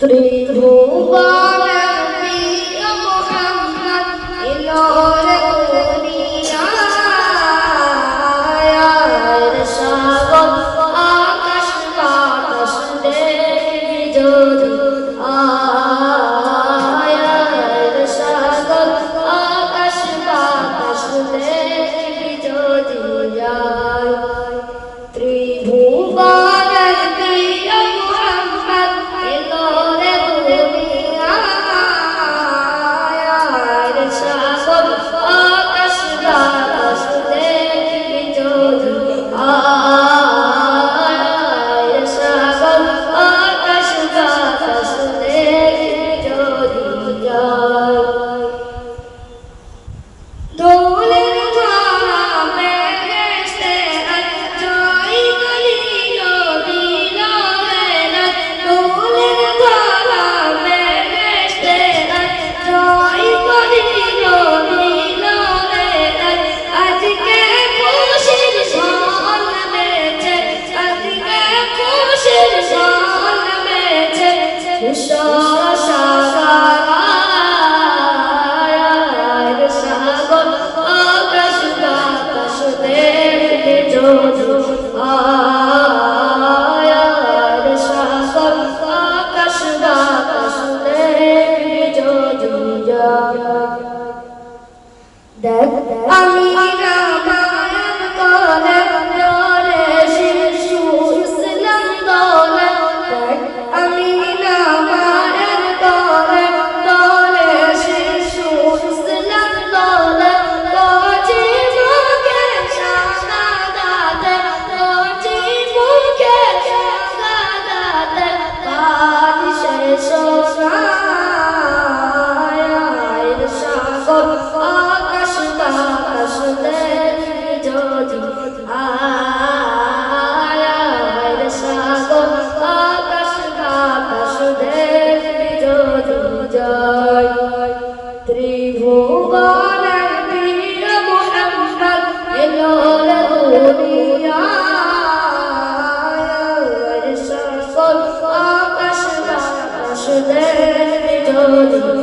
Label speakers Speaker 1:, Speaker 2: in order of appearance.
Speaker 1: ত্রিভুবনের প্রিয় মুহাম্মদ এলো রে দুনিয়ায় সাগর আকাশ বাতাস দেখবি যদি সাগর আকাশ বাতাস দেখবি যদি ত্রিভুবনের প্রিয় মুহাম্মদ এলো রে দুনিয়ায় সাগর আকাশ বাতাস দেখবি যদি সাগর আকাশ বাতাস দেখবি যদি দোলের ধারা বেহেশতে জয় করিল বিলালের দোলের ধারা বেহেশতে জয় করিল বিলালের আজকে খুশির ঝড় নেমেছে আজকে খুশির ঝড় নেমেছে সাগর আকাশ বাতাস দেখবি যদি সাগর আকাশ বাতাস দেখবি যদি দেখ আমি রামায়ণ করে দলে শিশু ইসলাম দলে দেখ আমি রামায়ণ করে দলে শিশু ইসলাম দলে কচি মুখে শাহাদাতে কচি মুখে শাহাদাতে পানি শেষ নাই সাগর আকাশ বাতাস দেখবি যদি সাগর আকাশ বাতাস দেখবি যদি জয় ত্রিভুবনের প্রিয় মুহাম্মদ এলো রে দুনিয়ায় সাগর আকাশ বাতাস দেখবি যদি